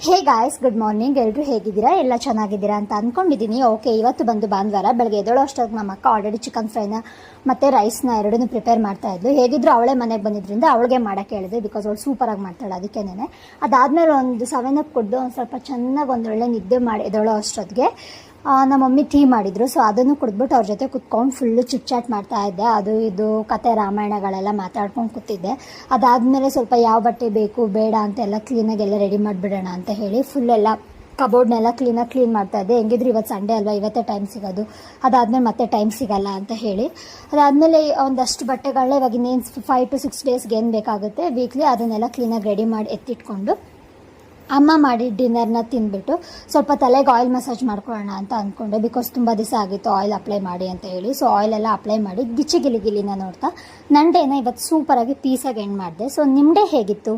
Hey guys, good morning. ಎಲ್ಲರೂ ಹೇಗಿದ್ದೀರಾ? ಎಲ್ಲ ಚೆನ್ನಾಗಿದ್ದೀರಾ ಅಂತ ಅಂದ್ಕೊಂಡಿದ್ದೀನಿ. ಓಕೆ, ಇವತ್ತು ಬಂದು ಭಾನುವಾರ ಬೆಳಗ್ಗೆ ಎದ್ದೇಳೋ ಅಷ್ಟೊತ್ತಿಗೆ ನಮ್ಮ ಅಕ್ಕ ಆಲ್ರೆಡಿ ಚಿಕನ್ ಫ್ರೈನ ಮತ್ತು ರೈಸ್ನ ಎರಡನ್ನೂ ಪ್ರಿಪೇರ್ ಮಾಡ್ತಾ ಇದ್ಲು. ಹೇಗಿದ್ರು ಅವಳೇ ಮನೆಗೆ ಬಂದಿದ್ದರಿಂದ ಅವಳಿಗೆ ಮಾಡೋಕ್ಕೆ ಹೇಳಿದೆ, ಬಿಕಾಸ್ ಅವಳು ಸೂಪರಾಗಿ ಮಾಡ್ತಾಳೆ. ಅದಕ್ಕೇನೆ ಅದಾದಮೇಲೆ ಒಂದು 7 ಅಪ್ ಕೊಟ್ಟು ಒಂದು ಸ್ವಲ್ಪ ಚೆನ್ನಾಗಿ ಒಂದೊಳ್ಳೆ ನಿದ್ದೆ ಮಾಡಿ ಎದ್ದೇಳೋ ಅಷ್ಟೊತ್ತಿಗೆ ನಮ್ಮ ಮಮ್ಮಿ ಟೀ ಮಾಡಿದರು. ಸೊ ಅದನ್ನು ಕುಡಿದ್ಬಿಟ್ಟು ಅವ್ರ ಜೊತೆ ಕುತ್ಕೊಂಡು ಫುಲ್ಲು ಚಿಟ್ ಮಾಡ್ತಾ ಇದ್ದೆ. ಅದು ಇದು ಕತೆ ರಾಮಾಯಣಗಳೆಲ್ಲ ಮಾತಾಡ್ಕೊಂಡು ಕೂತಿದ್ದೆ. ಅದಾದಮೇಲೆ ಸ್ವಲ್ಪ ಯಾವ ಬಟ್ಟೆ ಬೇಕು ಬೇಡ ಅಂತೆಲ್ಲ ಕ್ಲೀನಾಗೆಲ್ಲ ರೆಡಿ ಮಾಡಿಬಿಡೋಣ ಅಂತ ಹೇಳಿ ಫುಲ್ಲೆಲ್ಲ ಕಬೋರ್ಡ್ನೆಲ್ಲ ಕ್ಲೀನ್ ಮಾಡ್ತಾ ಇದ್ದೆ. ಹೆಂಗಿದ್ರು ಇವತ್ತು ಸಂಡೇ ಅಲ್ವಾ, ಇವತ್ತೇ ಟೈಮ್ ಸಿಗೋದು. ಅದಾದಮೇಲೆ ಮತ್ತೆ ಟೈಮ್ ಸಿಗಲ್ಲ ಅಂತ ಹೇಳಿ ಅದಾದಮೇಲೆ ಒಂದಷ್ಟು ಬಟ್ಟೆಗಳನ್ನ ಇವಾಗ ಇನ್ನೇನು 5 to 6 ಡೇಸ್ಗೆ ಏನು ಬೇಕಾಗುತ್ತೆ ವೀಕ್ಲಿ ಅದನ್ನೆಲ್ಲ ಕ್ಲೀನಾಗಿ ರೆಡಿ ಮಾಡಿ ಎತ್ತಿಟ್ಕೊಂಡು ಅಮ್ಮ ಮಾಡಿ ಡಿನ್ನರ್ನ ತಿಂದ್ಬಿಟ್ಟು ಸ್ವಲ್ಪ ತಲೆಗೆ ಆಯಿಲ್ ಮಸಾಜ್ ಮಾಡ್ಕೊಳ್ಳೋಣ ಅಂತ ಅಂದ್ಕೊಂಡೆ. ಬಿಕಾಸ್ ತುಂಬ ದಿವಸ ಆಗಿತ್ತು ಆಯಿಲ್ ಅಪ್ಲೈ ಮಾಡಿ ಅಂತ ಹೇಳಿ. ಸೊ ಆಯಿಲೆಲ್ಲ ಅಪ್ಲೈ ಮಾಡಿ ಗಿಲಿಗಿಲಿನ ನೋಡ್ತಾ ನನ್ನ ಡೇನ ಇವತ್ತು ಸೂಪರಾಗಿ ಪೀಸಾಗಿ ಎಂಡ್ ಮಾಡಿದೆ. ಸೊ ನಿಮ್ಮ ಡೇ ಹೇಗಿತ್ತು?